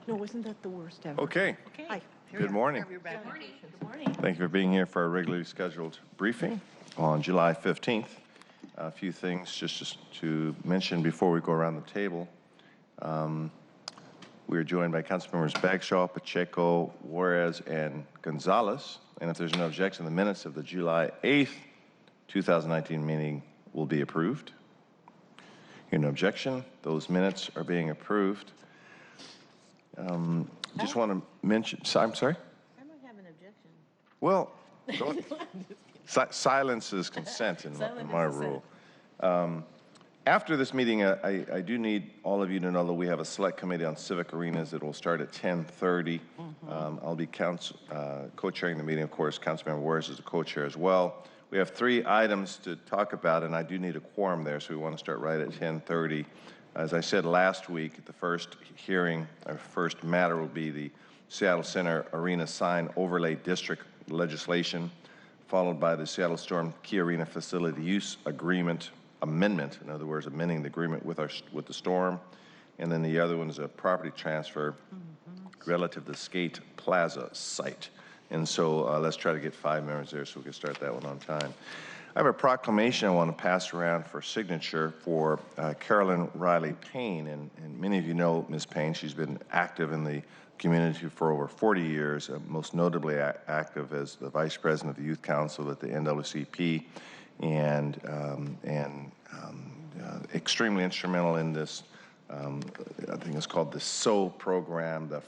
No, isn't that the worst ever? Okay. Hi. Good morning. Good morning. Thank you for being here for our regularly scheduled briefing on July 15th. A few things just to mention before we go around the table. We are joined by Councilmembers Bagshaw, Pacheco, Juarez, and Gonzalez. And if there's no objection, the minutes of the July 8th, 2019 meeting will be approved. Hearing no objection, those minutes are being approved. Just want to mention, I'm sorry? I don't have an objection. Well, silence is consent in my rule. After this meeting, I do need all of you to know that we have a select committee on civic arenas that will start at 10:30. I'll be co-chairing the meeting. Of course, Councilmember Juarez is the co-chair as well. We have 3 items to talk about, and I do need a quorum there, so we want to start right at 10:30. As I said last week, the first hearing, our first matter will be the Seattle Center Arena Sign Overlay District legislation, followed by the Seattle Storm Key Arena Facility Use Agreement amendment, in other words, amending the agreement with the Storm. And then the other one is a property transfer relative to the Skate Plaza site. And so let's try to get 5 members there so we can start that one on time. I have a proclamation I want to pass around for signature for Carolyn Riley Payne. And many of you know Ms. Payne. She's been active in the community for over 40 years, most notably active as the Vice President of the Youth Council at the NAACP, and extremely instrumental in this, I think it's called the SO program, the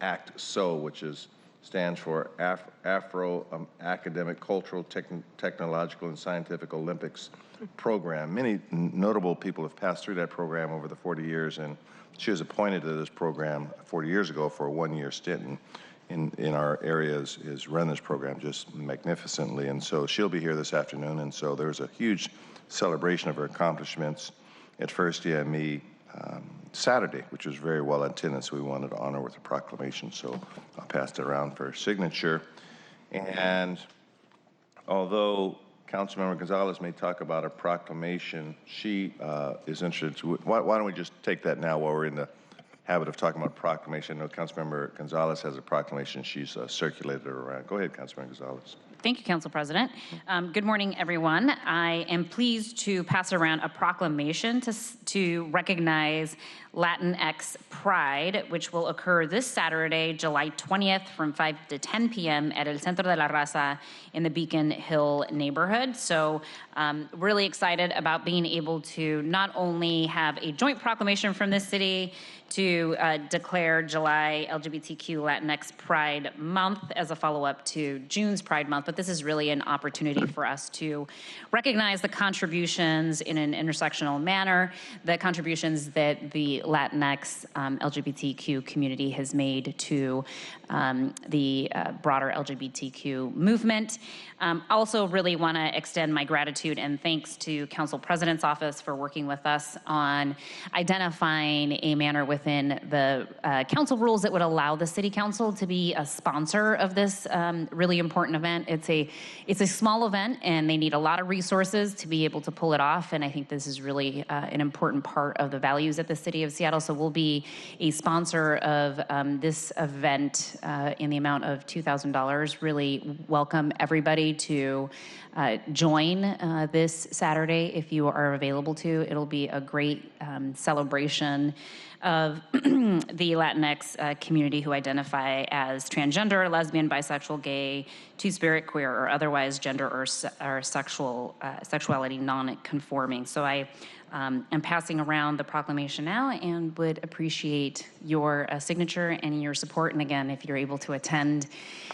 ACT SO, which stands for Afro Academic, Cultural, Technological, and Scientific Olympics program. Many notable people have passed through that program over the 40 years, and she was appointed to this program 40 years ago for a 1-year stint in our area is run this program just magnificently. And so she'll be here this afternoon, and so there's a huge celebration of her accomplishments at First EME Saturday, which was very well attended, so we wanted to honor with a proclamation. So I'll pass it around for signature. And although Councilmember Gonzalez may talk about a proclamation, she is interested. Why don't we just take that now while we're in the habit of talking about proclamation? I know Councilmember Gonzalez has a proclamation she's circulated around. Go ahead, Councilmember Gonzalez. Thank you, Council President. Good morning, everyone. I am pleased to pass around a proclamation to recognize Latinx Pride, which will occur this Saturday, July 20th from 5 to 10 p.m. at El Centro de la Raza in the Beacon Hill neighborhood. So really excited about being able to not only have a joint proclamation from this city to declare July LGBTQ Latinx Pride Month as a follow-up to June's Pride Month, but this is really an opportunity for us to recognize the contributions in an intersectional manner, the contributions that the Latinx LGBTQ community has made to the broader LGBTQ movement. Also really want to extend my gratitude and thanks to Council President's Office for working with us on identifying a manner within the council rules that would allow the City Council to be a sponsor of this really important event. It's a small event and they need a lot of resources to be able to pull it off, and I think this is really an important part of the values at the City of Seattle. So we'll be a sponsor of this event in the amount of $2,000. Really welcome everybody to join this Saturday if you are available to. It'll be a great celebration of the Latinx community who identify as transgender, lesbian, bisexual, gay, two-spirit, queer, or otherwise gender or sexuality non-conforming. So I am passing around the proclamation now and would appreciate your signature and your support. And again, if you're able to attend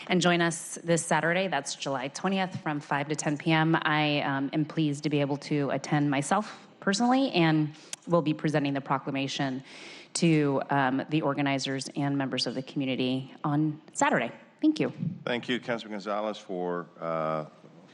and join us this Saturday, that's July 20th from 5 to 10 p.m. I am pleased to be able to attend myself personally and will be presenting the proclamation to the organizers and members of the community on Saturday. Thank you. Thank you, Councilman Gonzalez, for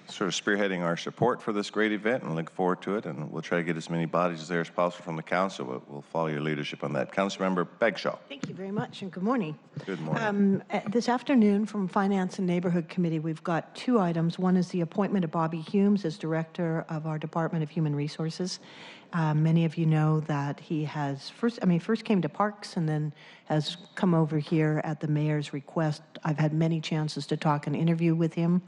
sort of spearheading our support for this great event, and look forward to it. And we'll try to get as many bodies there as possible from the council, but we'll follow your leadership on that. Councilmember Bagshaw. Thank you very much, and good morning. Good morning. This afternoon from Finance and Neighborhood Committee, we've got 2 items. One is the appointment of Bobby Humes as Director of our Department of Human Resources, Many of you know that he has first came to Parks and then has come over here at the mayor's request. I've had many chances to talk and interview with him.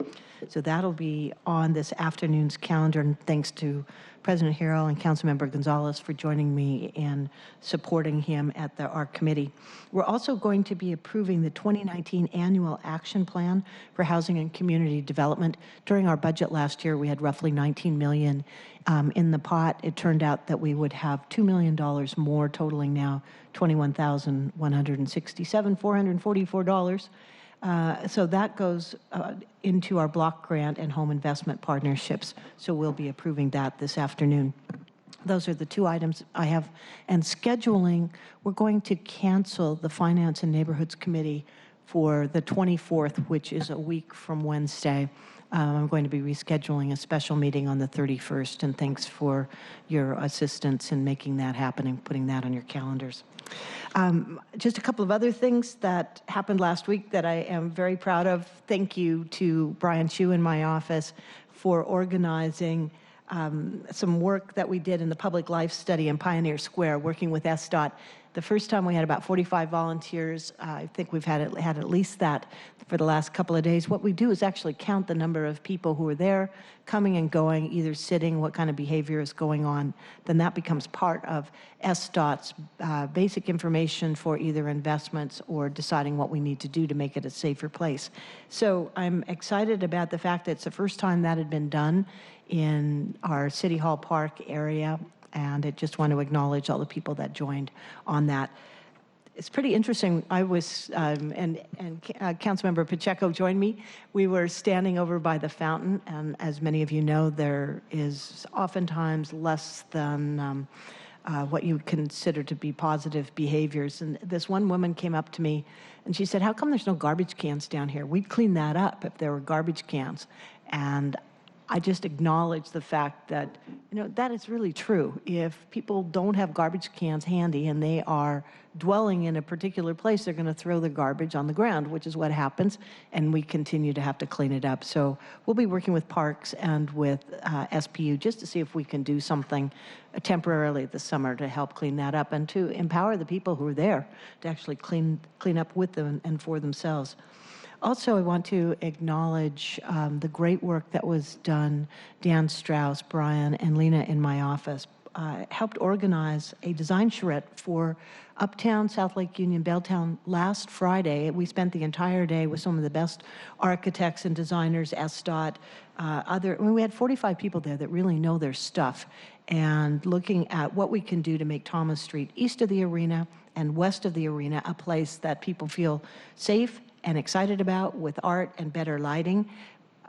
So that'll be on this afternoon's calendar, and thanks to President Harrell and Councilmember Gonzalez for joining me in supporting him at our committee. We're also going to be approving the 2019 Annual Action Plan for Housing and Community Development. During our budget last year, we had roughly $19 million in the pot. It turned out that we would have $2 million more, totaling now $21,167,444. So that goes into our block grant and home investment partnerships. So we'll be approving that this afternoon. Those are the two items I have. And scheduling, we're going to cancel the Finance and Neighborhoods Committee for the 24th, which is a week from Wednesday. I'm going to be rescheduling a special meeting on the 31st, and thanks for your assistance in making that happen and putting that on your calendars. Just a couple of other things that happened last week that I am very proud of. Thank you to Brian Chu in my office for organizing some work that we did in the public life study in Pioneer Square, working with SDOT. The first time we had about 45 volunteers. I think we've had at least that for the last couple of days. What we do is actually count the number of people who are there, coming and going, either sitting, what kind of behavior is going on. Then that becomes part of SDOT's basic information for either investments or deciding what we need to do to make it a safer place. So I'm excited about the fact that it's the first time that had been done in our City Hall Park area. And I just want to acknowledge all the people that joined on that. It's pretty interesting. I was, Councilmember Pacheco joined me. We were standing over by the fountain, and as many of you know, there is oftentimes less than what you would consider to be positive behaviors. And this one woman came up to me, and she said, "How come there's no garbage cans down here? We'd clean that up if there were garbage cans." And I just acknowledge the fact that, that is really true. If people don't have garbage cans handy and they are dwelling in a particular place, they're going to throw the garbage on the ground, which is what happens, and we continue to have to clean it up. So we'll be working with Parks and with SPU just to see if we can do something temporarily this summer to help clean that up and to empower the people who are there to actually clean up with them and for themselves. Also, I want to acknowledge the great work that was done. Dan Strauss, Brian, and Lena in my office helped organize a design charrette for Uptown, South Lake Union, Belltown last Friday. We spent the entire day with some of the best architects and designers, SDOT, we had 45 people there that really know their stuff, and looking at what we can do to make Thomas Street east of the arena and west of the arena a place that people feel safe and excited about, with art and better lighting.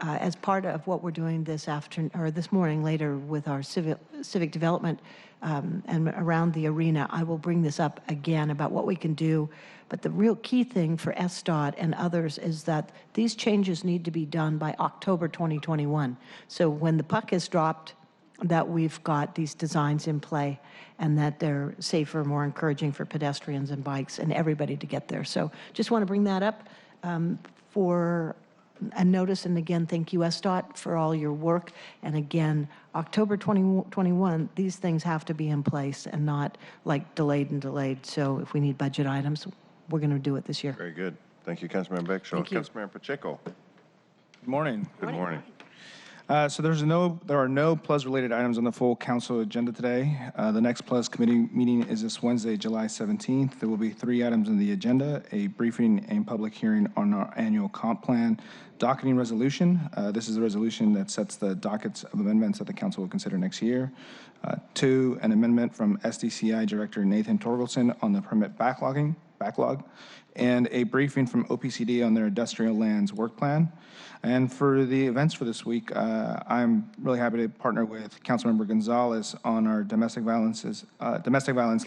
As part of what we're doing this morning later with our civic development and around the arena, I will bring this up again about what we can do. But the real key thing for SDOT and others is that these changes need to be done by October 2021. So when the puck is dropped, that we've got these designs in play and that they're safer, more encouraging for pedestrians and bikes and everybody to get there. So just want to bring that up for a notice. And again, thank you, SDOT, for all your work. And again, October 2021, these things have to be in place and not like delayed. So if we need budget items, we're going to do it this year. Very good. Thank you, Councilmember Bexell. Councilmember Pacheco. Good morning. Good morning. So there are no PLUS-related items on the full council agenda today. The next PLUS committee meeting is this Wednesday, July 17th. There will be 3 items on the agenda: a briefing and public hearing on our annual comp plan, docketing resolution. This is the resolution that sets the dockets of amendments that the council will consider next year. 2, an amendment from SDCI Director Nathan Torgelson on the permit backlog, and a briefing from OPCD on their industrial lands work plan. And for the events for this week, I'm really happy to partner with Councilmember Gonzalez on our domestic violence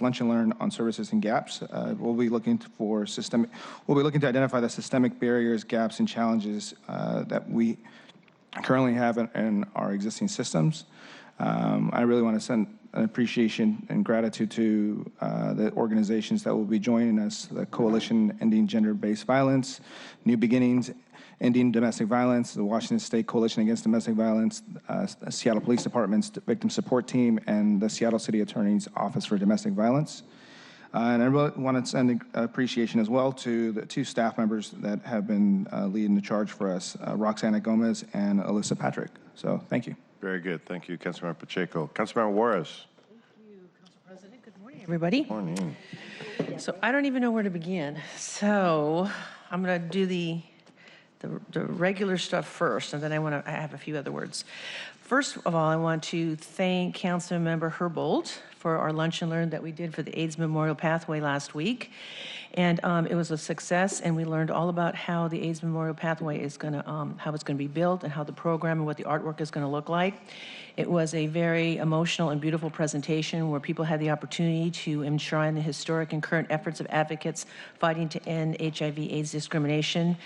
lunch and learn on services and gaps. We'll be looking to identify the systemic barriers, gaps, and challenges that we currently have in our existing systems. I really want to send an appreciation and gratitude to the organizations that will be joining us: the Coalition Ending Gender-Based Violence, New Beginnings Ending Domestic Violence, the Washington State Coalition Against Domestic Violence, the Seattle Police Department's Victim Support Team, and the Seattle City Attorney's Office for Domestic Violence. And I really want to send appreciation as well to the two staff members that have been leading the charge for us, Roxana Gomez and Alyssa Patrick. So thank you. Very good. Thank you, Councilmember Pacheco. Councilmember Juarez. President, good morning, everybody. Morning. So I don't even know where to begin. So I'm going to do the regular stuff first, and then I have a few other words. First of all, I want to thank Councilmember Herbold for our lunch and learn that we did for the AIDS Memorial Pathway last week. And it was a success, and we learned all about how the AIDS Memorial Pathway is going to, how it's going to be built and how the program and what the artwork is going to look like. It was a very emotional and beautiful presentation where people had the opportunity to enshrine the historic and current efforts of advocates fighting to end HIV/AIDS discrimination.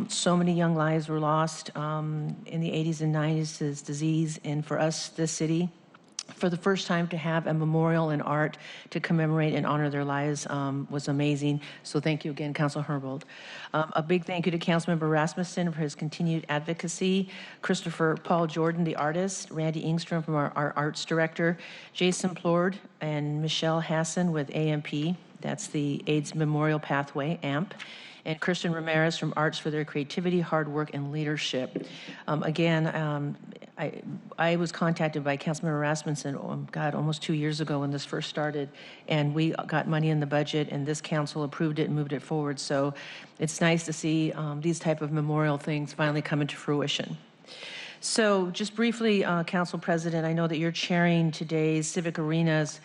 So many young lives were lost in the 80s and 90s to this disease, and for us, this city, for the first time to have a memorial and art to commemorate and honor their lives was amazing. So thank you again, Council Herbold. A big thank you to Councilmember Rasmussen for his continued advocacy, Christopher Paul Jordan, the artist, Randy Ingstrom from our arts director, Jason Plord and Michelle Hassan with AMP, that's the AIDS Memorial Pathway, AMP, and Christian Ramirez from Arts for their creativity, hard work, and leadership. I was contacted by Councilmember Rasmussen, almost 2 years ago when this first started, and we got money in the budget, and this council approved it and moved it forward. So it's nice to see these type of memorial things finally come into fruition. So just briefly, Council President, I know that you're chairing today's Civic Arenas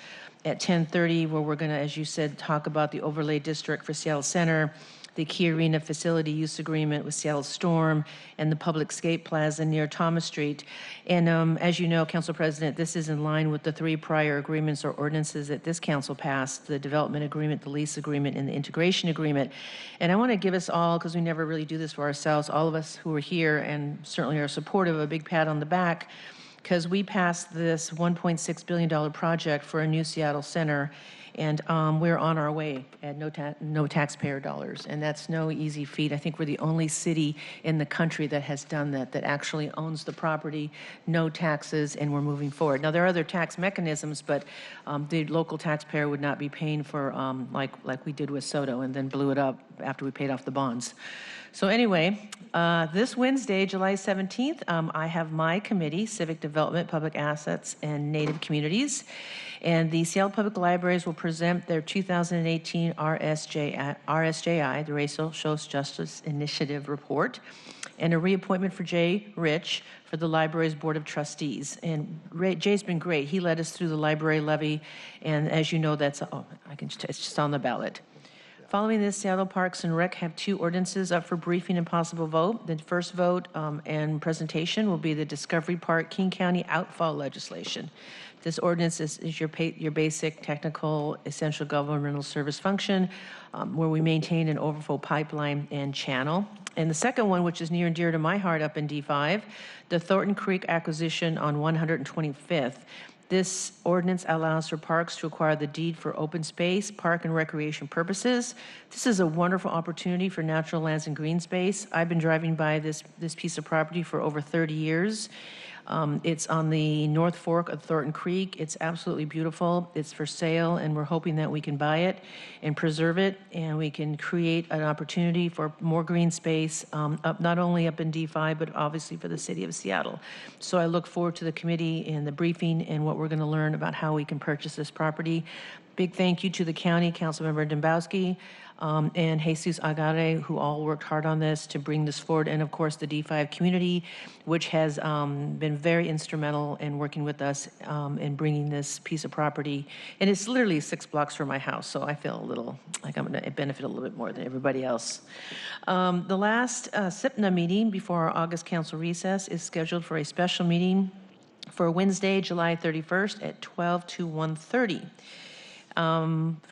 at 10:30, where we're going to, as you said, talk about the overlay district for Seattle Center, the Key Arena Facility Use Agreement with Seattle Storm, and the Public Skate Plaza near Thomas Street. And as you know, Council President, this is in line with the 3 prior agreements or ordinances that this council passed: the development agreement, the lease agreement, and the integration agreement. And I want to give us all, because we never really do this for ourselves, all of us who are here and certainly are supportive, a big pat on the back, because we passed this $1.6 billion project for a new Seattle Center, and we're on our way at no taxpayer dollars, and that's no easy feat. I think we're the only city in the country that has done that, that actually owns the property, no taxes, and we're moving forward. Now, there are other tax mechanisms, but the local taxpayer would not be paying for, like we did with Soto and then blew it up after we paid off the bonds. So anyway, this Wednesday, July 17th, I have my committee, Civic Development, Public Assets, and Native Communities. And the Seattle Public Libraries will present their 2018 RSJI, the Racial Social Justice Initiative Report, and a reappointment for Jay Rich for the library's Board of Trustees. And Jay's been great. He led us through the library levy, and as you know, it's just on the ballot. Following this, Seattle Parks and Rec have 2 ordinances up for briefing and possible vote. The first vote and presentation will be the Discovery Park King County outfall legislation. This ordinance is your basic technical essential governmental service function where we maintain an overflow pipeline and channel. And the second one, which is near and dear to my heart up in D5, the Thornton Creek acquisition on 125th. This ordinance allows for parks to acquire the deed for open space, park and recreation purposes. This is a wonderful opportunity for natural lands and green space. I've been driving by this piece of property for over 30 years. It's on the North Fork of Thornton Creek. It's absolutely beautiful. It's for sale, and we're hoping that we can buy it and preserve it, and we can create an opportunity for more green space, not only up in D5, but obviously for the city of Seattle. So I look forward to the committee and the briefing and what we're going to learn about how we can purchase this property. Big thank you to the county, Councilmember Dembowski, and Jesus Agare, who all worked hard on this to bring this forward, and of course the D5 community, which has been very instrumental in working with us in bringing this piece of property. And it's literally 6 blocks from my house, so I feel a little like I'm going to benefit a little bit more than everybody else. The last SIPNA meeting before our August council recess is scheduled for a special meeting for Wednesday, July 31st at 12 to 1:30.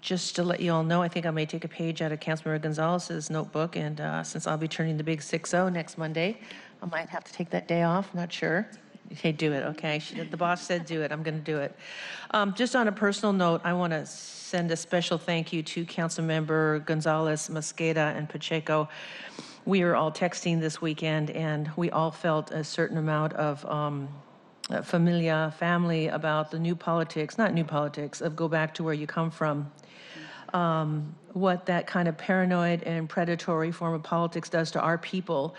Just to let you all know, I think I may take a page out of Councilmember Gonzalez's notebook, and since I'll be turning the big 6-0 next Monday, I might have to take that day off, not sure. Hey, do it, okay? The boss said do it, I'm going to do it. Just on a personal note, I want to send a special thank you to Councilmember Gonzalez, Mosqueda, and Pacheco. We were all texting this weekend, and we all felt a certain amount of family about the new politics, not new politics, of go back to where you come from. What that kind of paranoid and predatory form of politics does to our people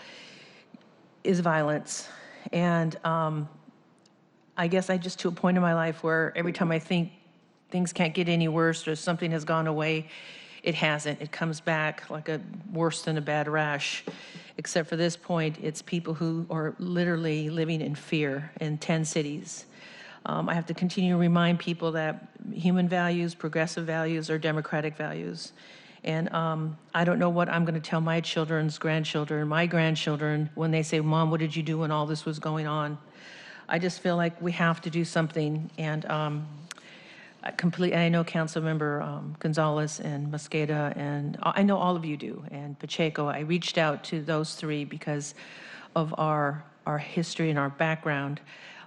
is violence. And I guess I just to a point in my life where every time I think things can't get any worse or something has gone away, it hasn't. It comes back like a worse than a bad rash. Except for this point, it's people who are literally living in fear in 10 cities. I have to continue to remind people that human values, progressive values, are democratic values. And I don't know what I'm going to tell my children's grandchildren, my grandchildren, when they say, Mom, what did you do when all this was going on? I just feel like we have to do something. And I know Councilmember Gonzalez and Mosqueda, and I know all of you do, and Pacheco. I reached out to those three because of our history and our background.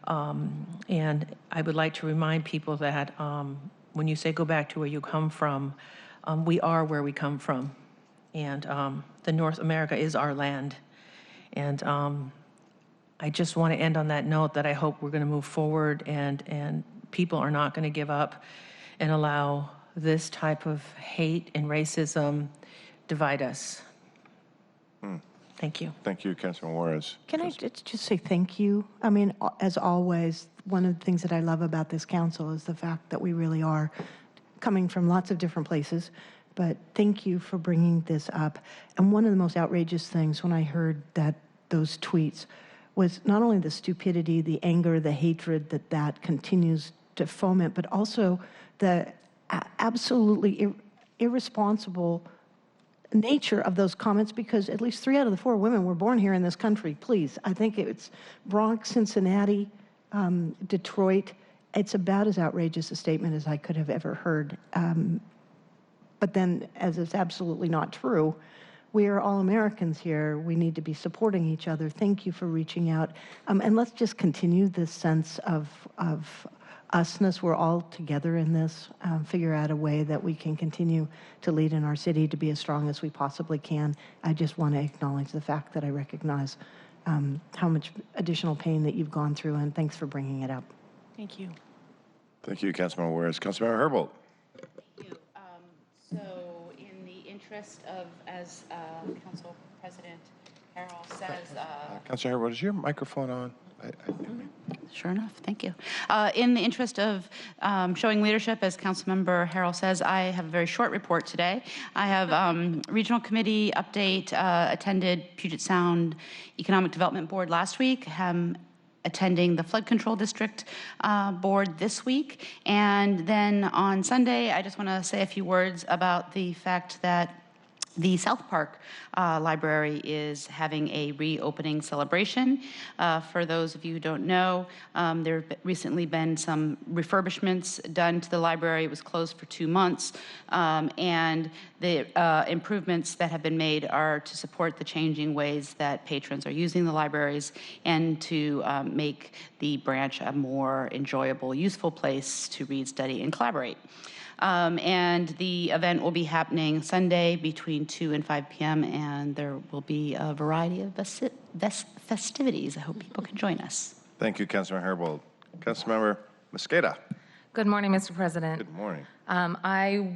And I would like to remind people that when you say go back to where you come from, we are where we come from. And the North America is our land. And I just want to end on that note that I hope we're going to move forward and people are not going to give up and allow this type of hate and racism divide us. Thank you. Thank you, Councilman Juarez. Can I just say thank you? I mean, as always, one of the things that I love about this council is the fact that we really are coming from lots of different places, but thank you for bringing this up. And one of the most outrageous things when I heard those tweets was not only the stupidity, the anger, the hatred that continues to foment, but also the absolutely irresponsible nature of those comments, because at least 3 out of the 4 women were born here in this country. Please, I think it's Bronx, Cincinnati, Detroit. It's about as outrageous a statement as I could have ever heard. But then, as it's absolutely not true, we are all Americans here. We need to be supporting each other. Thank you for reaching out. And let's just continue this sense of usness. We're all together in this. Figure out a way that we can continue to lead in our city to be as strong as we possibly can. I just want to acknowledge the fact that I recognize how much additional pain that you've gone through, and thanks for bringing it up. Thank you. Thank you, Councilman Juarez. Councilmember Herbold. Thank you. So in the interest of, as Council President Carroll says... Councilor Herbold, is your microphone on? Sure enough, thank you. In the interest of showing leadership, as Councilmember Harrell says, I have a very short report today. I have Regional Committee update, attended Puget Sound Economic Development Board last week, attending the Flood Control District Board this week. And then on Sunday, I just want to say a few words about the fact that the South Park Library is having a reopening celebration. For those of you who don't know, there have recently been some refurbishments done to the library. It was closed for 2 months, and the improvements that have been made are to support the changing ways that patrons are using the libraries and to make the branch a more enjoyable, useful place to read, study, and collaborate. And the event will be happening Sunday between 2 and 5 p.m., and there will be a variety of festivities. I hope people can join us. Thank you, Councilman Herbold. Councilmember Mosqueda. Good morning, Mr. President. Good morning. I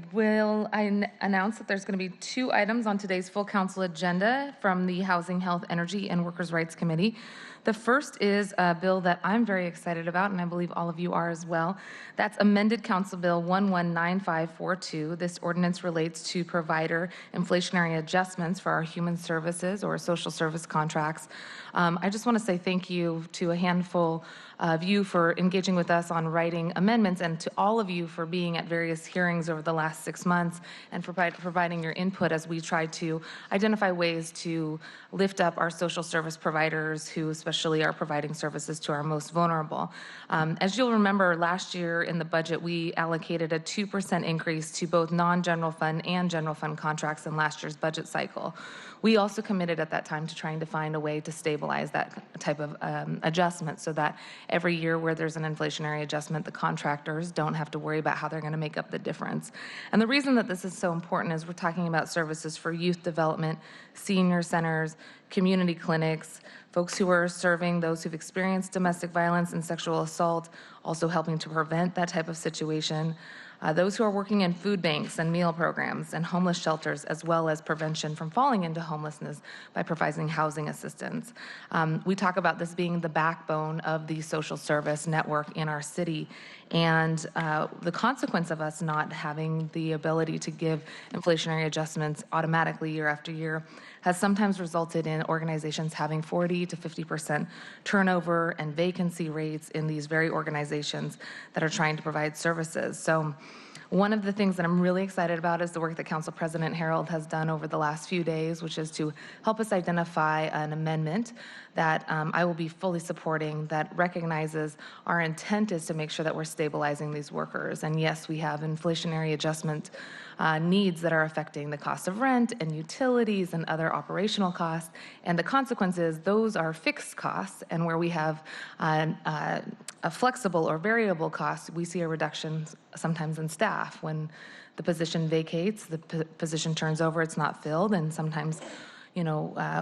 announce that there's going to be 2 items on today's full council agenda from the Housing, Health, Energy, and Workers' Rights Committee. The first is a bill that I'm very excited about, and I believe all of you are as well. That's amended Council Bill 119542. This ordinance relates to provider inflationary adjustments for our human services or social service contracts. I just want to say thank you to a handful of you for engaging with us on writing amendments, and to all of you for being at various various hearings over the last 6 months and for providing your input as we try to identify ways to lift up our social service providers who especially are providing services to our most vulnerable. As you'll remember, last year in the budget, we allocated a 2% increase to both non-general fund and general fund contracts in last year's budget cycle. We also committed at that time to trying to find a way to stabilize that type of adjustment so that every year where there's an inflationary adjustment, the contractors don't have to worry about how they're going to make up the difference. And the reason that this is so important is we're talking about services for youth development, senior centers, community clinics, folks who are serving those who've experienced domestic violence and sexual assault, also helping to prevent that type of situation. Those who are working in food banks and meal programs and homeless shelters, as well as prevention from falling into homelessness by providing housing assistance. We talk about this being the backbone of the social service network in our city. And the consequence of us not having the ability to give inflationary adjustments automatically year after year has sometimes resulted in organizations having 40 to 50% turnover and vacancy rates in these very organizations that are trying to provide services. So one of the things that I'm really excited about is the work that Council President Harold has done over the last few days, which is to help us identify an amendment that I will be fully supporting that recognizes our intent is to make sure that we're stabilizing these workers. And yes, we have inflationary adjustment needs that are affecting the cost of rent and utilities and other operational costs. And the consequence is those are fixed costs, and where we have a flexible or variable cost, we see a reduction sometimes in staff. When the position vacates, the position turns over, it's not filled, and sometimes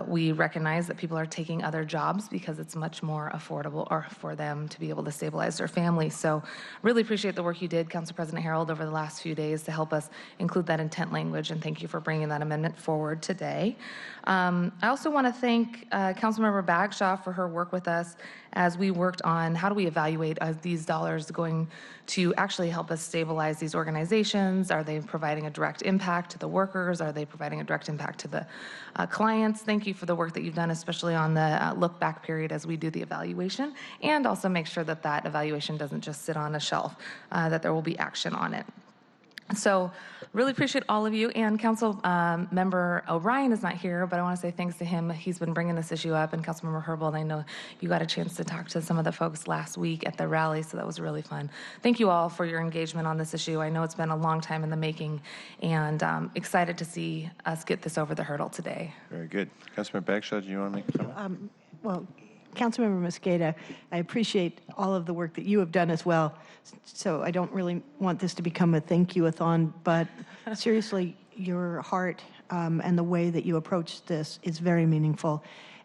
we recognize that people are taking other jobs because it's much more affordable or for them to be able to stabilize their families. So really appreciate the work you did, Council President Harold, over the last few days to help us include that intent language, and thank you for bringing that amendment forward today. I also want to thank Councilmember Bagshaw for her work with us as we worked on how do we evaluate these dollars going to actually help us stabilize these organizations. Are they providing a direct impact to the workers? Are they providing a direct impact to the clients? Thank you for the work that you've done, especially on the look back period as we do the evaluation, and also make sure that that evaluation doesn't just sit on a shelf, that there will be action on it. So really appreciate all of you, and Council Member O'Brien is not here, but I want to say thanks to him. He's been bringing this issue up, and Councilmember Herbold, I know you got a chance to talk to some of the folks last week at the rally, so that was really fun. Thank you all for your engagement on this issue. I know it's been a long time in the making, and excited to see us get this over the hurdle today. Very good. Councilmember Bagshaw, do you want to make a comment? Well, Councilmember Mosqueda, I appreciate all of the work that you have done as well. So I don't really want this to become a thank you-a-thon, but seriously, your heart and the way that you approach this is very meaningful.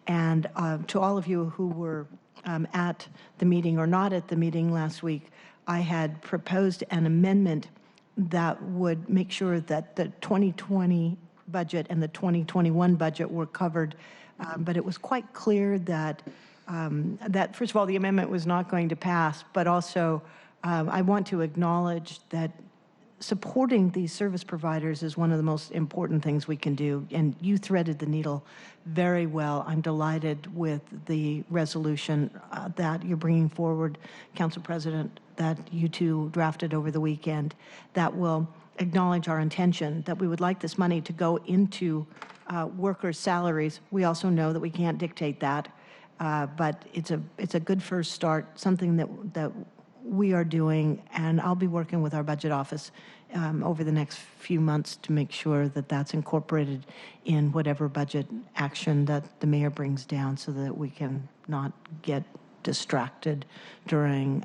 And to all of you who were at the meeting or not at the meeting last week, I had proposed an amendment that would make sure that the 2020 budget and the 2021 budget were covered. But it was quite clear that first of all, the amendment was not going to pass, but also I want to acknowledge that supporting these service providers is one of the most important things we can do, and you threaded the needle very well. I'm delighted with the resolution that you're bringing forward, Council President, that you two drafted over the weekend, that will acknowledge our intention that we would like this money to go into workers' salaries. We also know that we can't dictate that, but it's a good first start, something that we are doing, and I'll be working with our budget office over the next few months to make sure that that's incorporated in whatever budget action that the mayor brings down, so that we can not get distracted during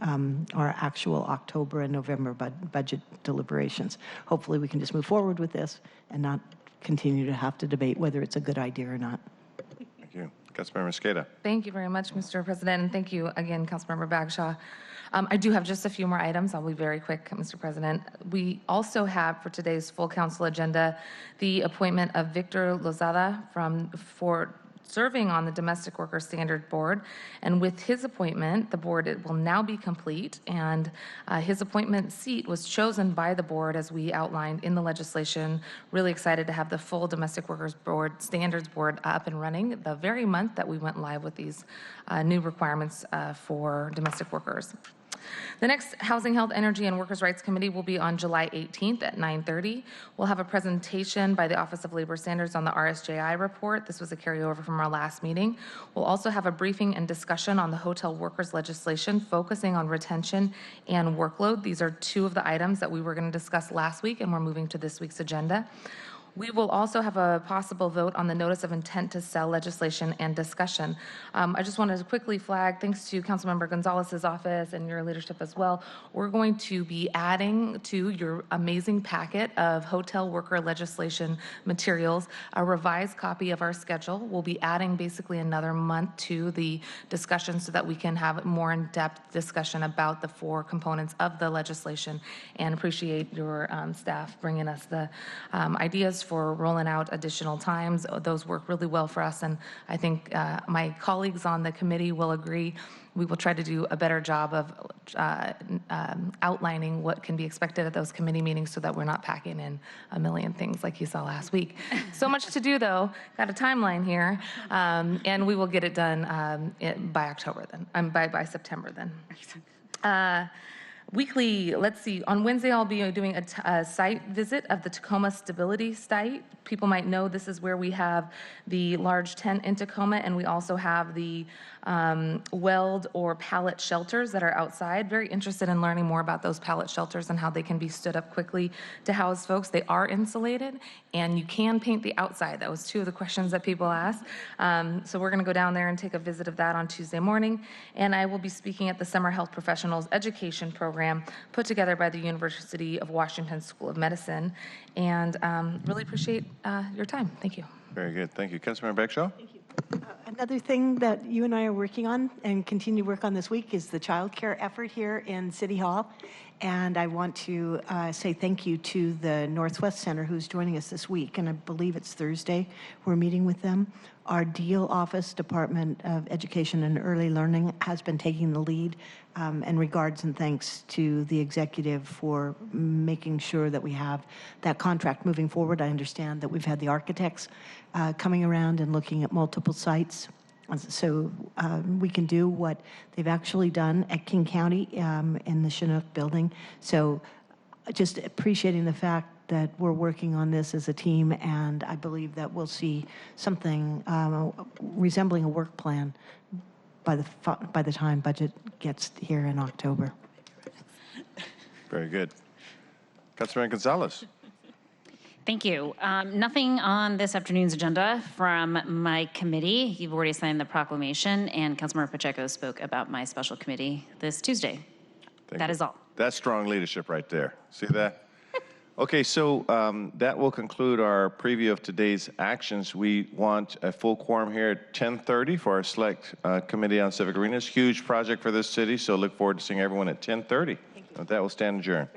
our actual October and November budget deliberations. Hopefully we can just move forward with this and not continue to have to debate whether it's a good idea or not. Thank you. Councilmember Mosqueda. Thank you very much, Mr. President, and thank you again, Councilmember Bagshaw. I do have just a few more items. I'll be very quick, Mr. President. We also have for today's full council agenda the appointment of Victor Lozada for serving on the Domestic Workers Standard Board. And with his appointment, the board will now be complete, and his appointment seat was chosen by the board as we outlined in the legislation. Really excited to have the full Domestic Workers Board Standards Board up and running the very month that we went live with these new requirements for domestic workers. The next Housing, Health, Energy, and Workers' Rights Committee will be on July 18th at 9:30. We'll have a presentation by the Office of Labor Standards on the RSJI report. This was a carryover from our last meeting. We'll also have a briefing and discussion on the hotel workers legislation, focusing on retention and workload. These are two of the items that we were going to discuss last week, and we're moving to this week's agenda. We will also have a possible vote on the notice of intent to sell legislation and discussion. I just wanted to quickly flag, thanks to Councilmember Gonzalez's office and your leadership as well, we're going to be adding to your amazing packet of hotel worker legislation materials a revised copy of our schedule. We'll be adding basically another month to the discussion so that we can have more in-depth discussion about the four components of the legislation, and appreciate your staff bringing us the ideas for rolling out additional times. Those work really well for us, and I think my colleagues on the committee will agree. We will try to do a better job of outlining what can be expected at those committee meetings so that we're not packing in a million things like you saw last week. So much to do, though. Got a timeline here, and we will get it done by October then, by September then. Weekly, let's see, on Wednesday I'll be doing a site visit of the Tacoma Stability Site. People might know this is where we have the large tent in Tacoma, and we also have the weld or pallet shelters that are outside. Very interested in learning more about those pallet shelters and how they can be stood up quickly to house folks. They are insulated, and you can paint the outside. That was two of the questions that people asked. So we're gonna go down there and take a visit of that on Tuesday morning, and I will be speaking at the Summer Health Professionals Education Program put together by the University of Washington School of Medicine, and really appreciate your time. Thank you. Very good. Thank you. Councilmember Bagshaw? Another thing that you and I are working on and continue to work on this week is the child care effort here in City Hall. And I want to say thank you to the Northwest Center who's joining us this week, and I believe it's Thursday. We're meeting with them. Our DEAL office, Department of Education and Early Learning, has been taking the lead, and regards and thanks to the executive for making sure that we have that contract moving forward. I understand that we've had the architects coming around and looking at multiple sites, so we can do what they've actually done at King County in the Chinook building. So just appreciating the fact that we're working on this as a team, and I believe that we'll see something resembling a work plan by the time budget gets here in October. Very good. Councilmember Gonzalez? Thank you. Nothing on this afternoon's agenda from my committee. You've already signed the proclamation, and Councilmember Pacheco spoke about my special committee this Tuesday. That is all. That's strong leadership right there. See that? Okay, so that will conclude our preview of today's actions. We want a full quorum here at 10:30 for our select committee on civic arenas. Huge project for this city, so look forward to seeing everyone at 10:30. With that, we'll stand adjourned.